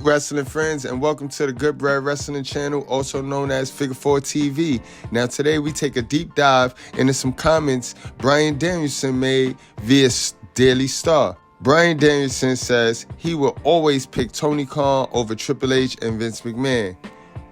Wrestling friends, and welcome to the Goodbread Wrestling channel, also known as Figure 4 TV. Now today we take a deep dive into some comments Bryan Danielson made via Daily Star. Bryan Danielson says he will always pick Tony Khan over Triple H and Vince McMahon.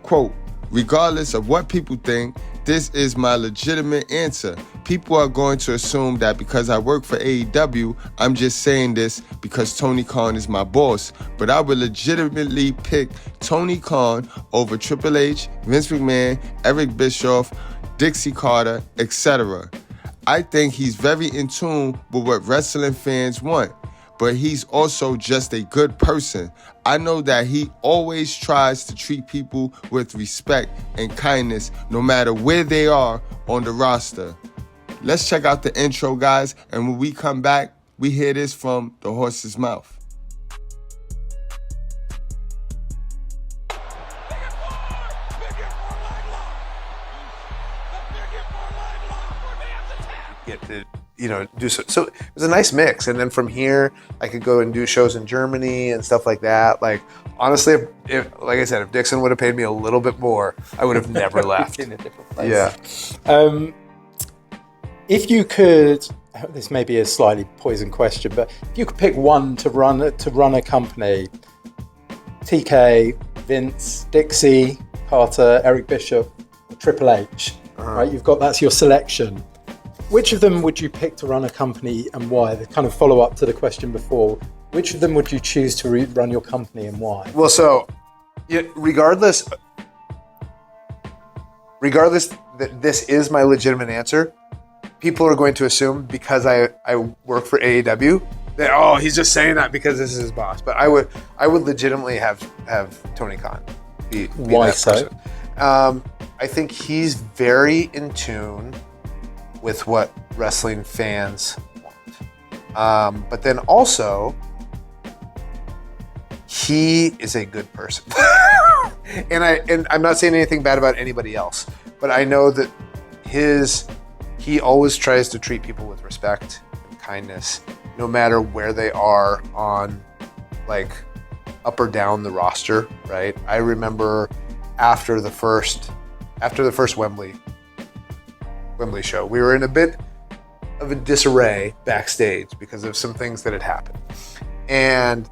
Quote, regardless of what people think, this is my legitimate answer. People are going to assume that because I work for AEW, I'm just saying this because Tony Khan is my boss. But I would legitimately pick Tony Khan over Triple H, Vince McMahon, Eric Bischoff, Dixie Carter, etc. I think he's very in tune with what wrestling fans want, but he's also just a good person. I know that he always tries to treat people with respect and kindness no matter where they are on the roster. Let's check out the intro, guys, and when we come back, we hear this from the horse's mouth. Get to do so it was a nice mix, and then from here I could go and do shows in Germany and stuff like that. Like honestly, if like I said, if Dixon would have paid me a little bit more, I would have never left. In a different place. If you could, this may be a slightly poisoned question, but if you could pick one to run a company, TK, Vince, Dixie, Carter, Eric Bischoff, Triple H, right? That's your selection. Which of them would you pick to run a company and why? The kind of follow up to the question before. Which of them would you choose to run your company and why? Well, so regardless that this is my legitimate answer, people are going to assume because I work for AEW that he's just saying that because this is his boss. But I would legitimately have Tony Khan be why that so? person. I think he's very in tune with what wrestling fans want. But then also, he is a good person. and I'm not saying anything bad about anybody else, but I know that he always tries to treat people with respect and kindness, no matter where they are on, like, up or down the roster, right? I remember after the first Wembley show, we were in a bit of a disarray backstage because of some things that had happened. And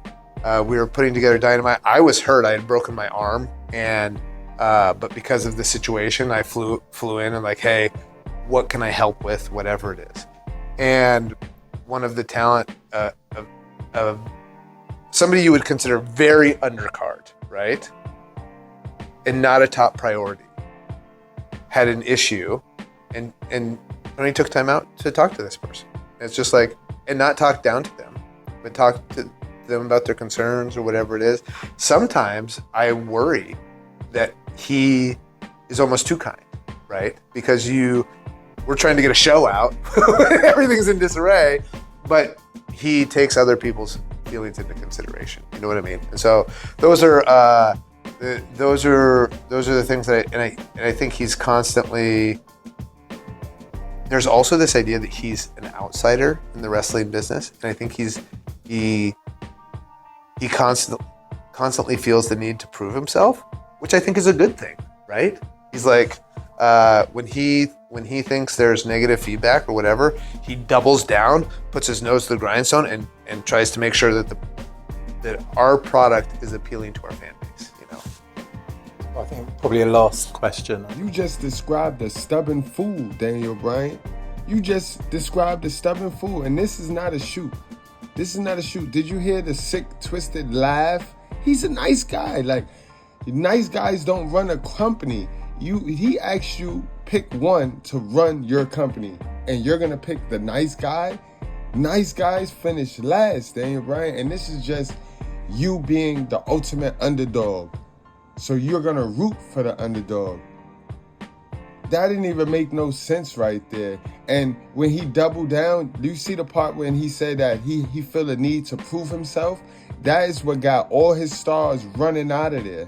we were putting together Dynamite. I was hurt. I had broken my arm. And but because of the situation, I flew in and like, hey, what can I help with? Whatever it is. And one of the talent of somebody you would consider very undercard, right? And not a top priority, had an issue. And Tony took time out to talk to this person. It's just like, and not talk down to them, but talk to them about their concerns or whatever it is. Sometimes I worry that he is almost too kind, right? Because we're trying to get a show out, everything's in disarray, but he takes other people's feelings into consideration. You know what I mean? And so those are the things that I think he's constantly. There's also this idea that he's an outsider in the wrestling business, and I think he constantly feels the need to prove himself, which I think is a good thing, right? He's like when he thinks there's negative feedback or whatever, he doubles down, puts his nose to the grindstone, and tries to make sure that our product is appealing to our fan base. I think probably a last question. You just described a stubborn fool, Daniel Bryan. You just described a stubborn fool, and this is not a shoot. This is not a shoot. Did you hear the sick, twisted laugh? He's a nice guy. Like, nice guys don't run a company. He asked you pick one to run your company, and you're gonna pick the nice guy? Nice guys finish last, Daniel Bryan, and this is just you being the ultimate underdog. So you're going to root for the underdog. That didn't even make no sense right there. And when he doubled down, do you see the part when he said that he felt a need to prove himself? That is what got all his stars running out of there.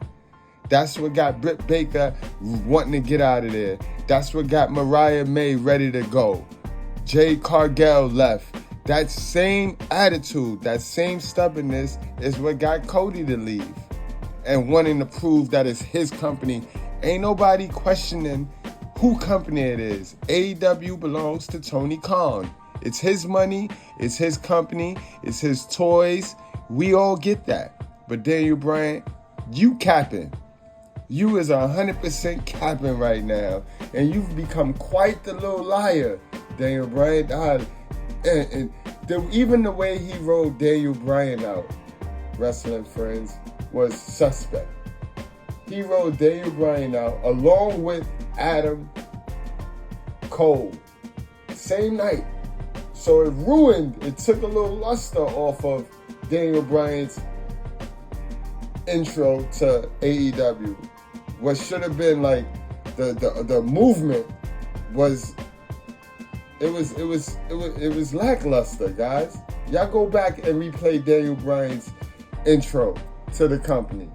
That's what got Britt Baker wanting to get out of there. That's what got Mariah May ready to go. Jade Cargill left. That same attitude, that same stubbornness is what got Cody to leave. and wanting to prove that it's his company. Ain't nobody questioning who company it is. AEW belongs to Tony Khan. It's his money, it's his company, it's his toys. We all get that. But Daniel Bryan, you capping. You is 100% capping right now. And you've become quite the little liar, Daniel Bryan. Even the way he rolled Daniel Bryan out, wrestling friends, was suspect. He rolled Daniel Bryan out along with Adam Cole. Same night. So it took a little luster off of Daniel Bryan's intro to AEW. What should have been like the movement was lackluster, guys. Y'all go back and replay Daniel Bryan's intro to the company.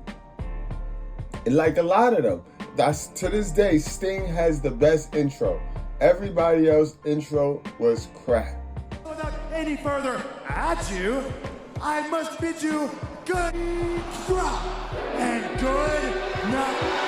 And like a lot of them, that's to this day, Sting has the best intro. Everybody else's intro was crap. Without any further ado, I must bid you good drop and good night.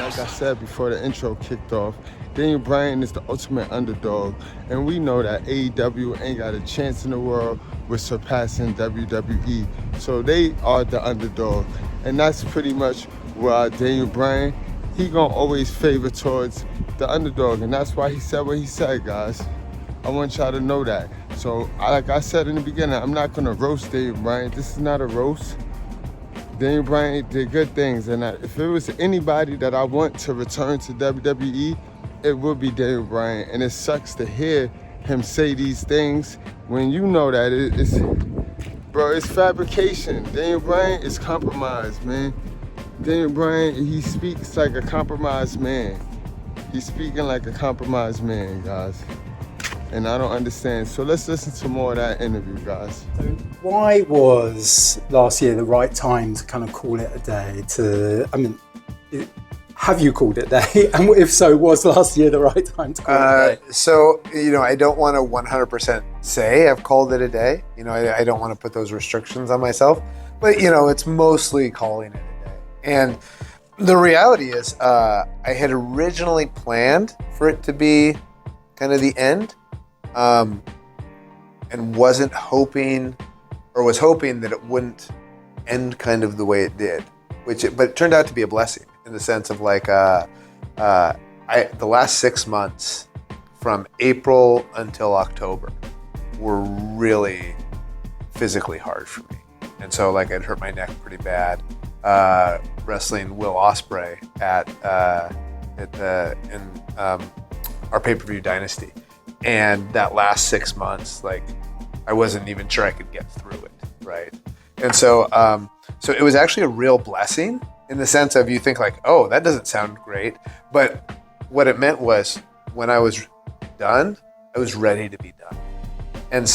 Like I said before the intro kicked off, Daniel Bryan is the ultimate underdog, and we know that AEW ain't got a chance in the world with surpassing WWE. So they are the underdog, and that's pretty much why Daniel Bryan, he gonna always favor towards the underdog, and that's why he said what he said, guys. I want y'all to know that. So like I said in the beginning, I'm not gonna roast Daniel Bryan. This is not a roast. Daniel Bryan did good things, and if it was anybody that I want to return to WWE, it would be Daniel Bryan. And it sucks to hear him say these things when you know that it's fabrication. Daniel Bryan is compromised, man. Daniel Bryan, he speaks like a compromised man. He's speaking like a compromised man, guys. And I don't understand. So let's listen to more of that interview, guys. So why was last year the right time to kind of call it a day? Have you called it a day? And if so, was last year the right time to call it a day? So, I don't want to 100% say I've called it a day. I don't want to put those restrictions on myself. But, it's mostly calling it a day. And the reality is I had originally planned for it to be kind of the end. And was hoping that it wouldn't end kind of the way it did, but it turned out to be a blessing in the sense of like, the last 6 months from April until October were really physically hard for me. And so like I'd hurt my neck pretty bad, wrestling Will Ospreay in our pay-per-view Dynasty. And that last 6 months, like I wasn't even sure I could get through it, right? And so it was actually a real blessing in the sense of you think like, oh, that doesn't sound great. But what it meant was when I was done, I was ready to be done. And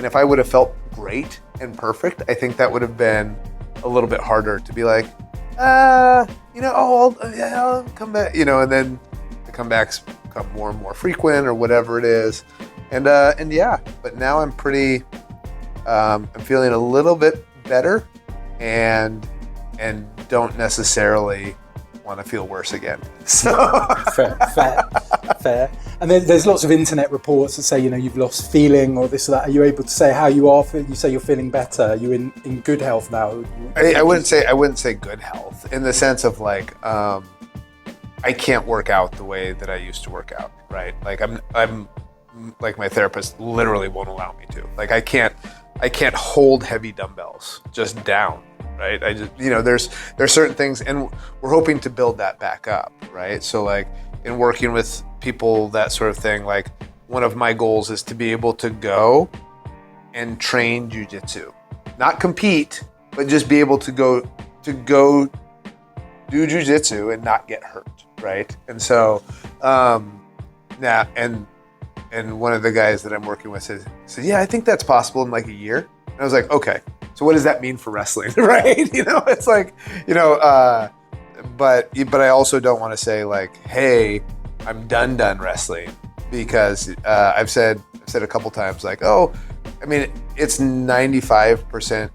if I would have felt great and perfect, I think that would have been a little bit harder to be like, I'll come back, and then the comebacks become more and more frequent or whatever it is. And yeah, but now I'm I'm feeling a little bit better and don't necessarily want to feel worse again. So Fair. And then there's lots of internet reports that say, you've lost feeling or this or that. Are you able to say how you are? You say you're feeling better. Are you in good health now? I wouldn't say good health in the sense of like, I can't work out the way that I used to work out, right? Like I'm like my therapist literally won't allow me to. Like I can't hold heavy dumbbells just down, right? I just there's certain things, and we're hoping to build that back up, right? So like in working with people, that sort of thing, like one of my goals is to be able to go and train jiu-jitsu, not compete, but just be able to go do jiu-jitsu and not get hurt, right? And so now and one of the guys that I'm working with said, yeah, I think that's possible in like a year. And I was like, okay, so what does that mean for wrestling, right? It's like, but I also don't want to say like, hey, I'm done wrestling, because I've said a couple times like, it's 95%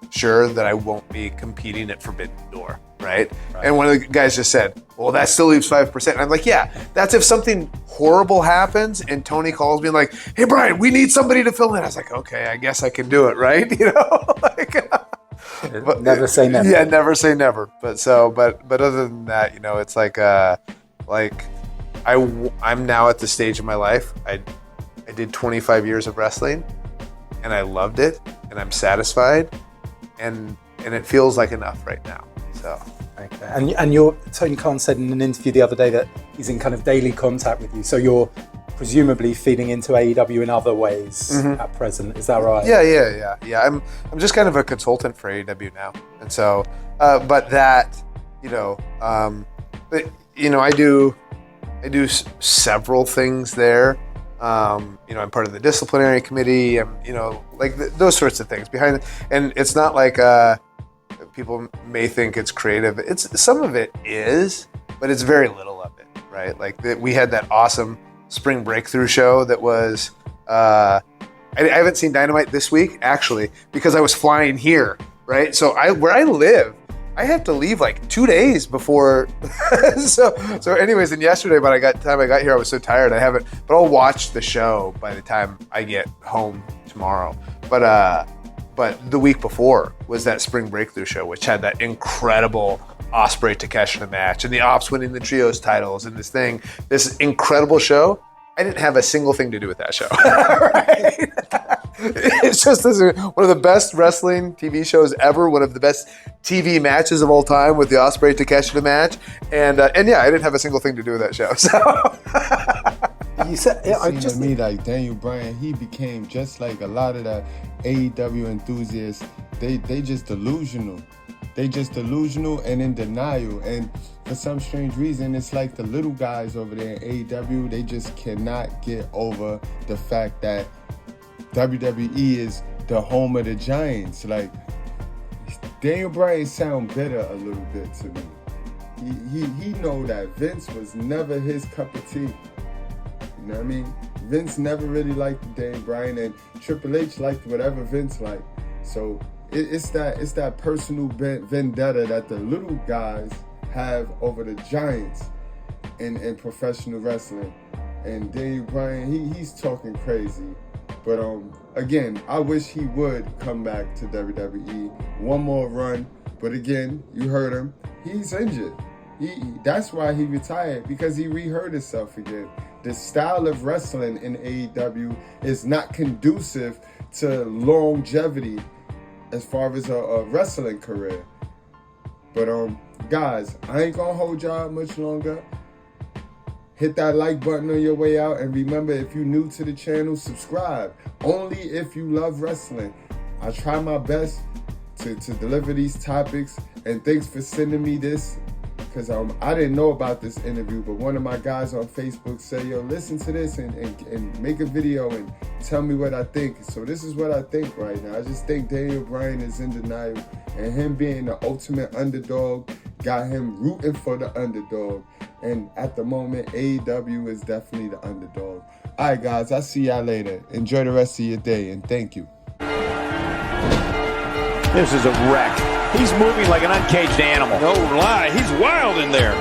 sure that I won't be competing at Forbidden Door, right? And one of the guys just said, well, that still leaves 5%. And I'm like, yeah, that's if something horrible happens and Tony calls me like, hey, Bryan, we need somebody to fill in. I was like, okay, I guess I can do it, right? But, never say never. Yeah, never say never. But other than that, it's like I'm now at the stage of my life. I did 25 years of wrestling, and I loved it, and I'm satisfied, and it feels like enough right now. So. Okay. And Tony Khan said in an interview the other day that he's in kind of daily contact with you. So you're presumably feeding into AEW in other ways at present. Is that right? Yeah. I'm just kind of a consultant for AEW now, and so, but that, I do several things there. I'm part of the disciplinary committee. I'm, those sorts of things behind it. And it's not like people may think it's creative. Some of it is, but it's very little of it, right? Like we had that awesome spring breakthrough show that was. I haven't seen Dynamite this week actually because I was flying here, right? So where I live, I have to leave like 2 days before. so anyways, and yesterday by the time I got here, I was so tired. I haven't, but I'll watch the show by the time I get home tomorrow. But the week before was that spring breakthrough show, which had that incredible Ospreay Takeshita match and the Ops winning the trios titles and this incredible show. I didn't have a single thing to do with that show. Right? It's just one of the best wrestling TV shows ever, one of the best TV matches of all time with the Ospreay Takeshita match. And yeah, I didn't have a single thing to do with that show. So You said, to me, like Daniel Bryan, he became just like a lot of the AEW enthusiasts. They just delusional. They just delusional and in denial. And for some strange reason, it's like the little guys over there in AEW, they just cannot get over the fact that WWE is the home of the giants. Like, Daniel Bryan sound bitter a little bit to me. He know that Vince was never his cup of tea. You know what I mean? Vince never really liked Daniel Bryan, and Triple H liked whatever Vince liked. So it's that personal vendetta that the little guys have over the giants in professional wrestling. And Daniel Bryan, he's talking crazy. But again, I wish he would come back to WWE. One more run. But again, you heard him. He's injured. That's why he retired, because he re-hurt himself again. The style of wrestling in AEW is not conducive to longevity as far as a wrestling career. But guys, I ain't gonna hold y'all much longer. Hit that like button on your way out, and remember, if you're new to the channel, subscribe. Only if you love wrestling. I try my best to deliver these topics, and thanks for sending me this, because I didn't know about this interview, but one of my guys on Facebook said, yo, listen to this and make a video and tell me what I think. So this is what I think right now. I just think Daniel Bryan is in denial, and him being the ultimate underdog got him rooting for the underdog. And at the moment, AEW is definitely the underdog. All right, guys, I'll see y'all later. Enjoy the rest of your day, and thank you. This is a wreck. He's moving like an uncaged animal. No lie, he's wild in there.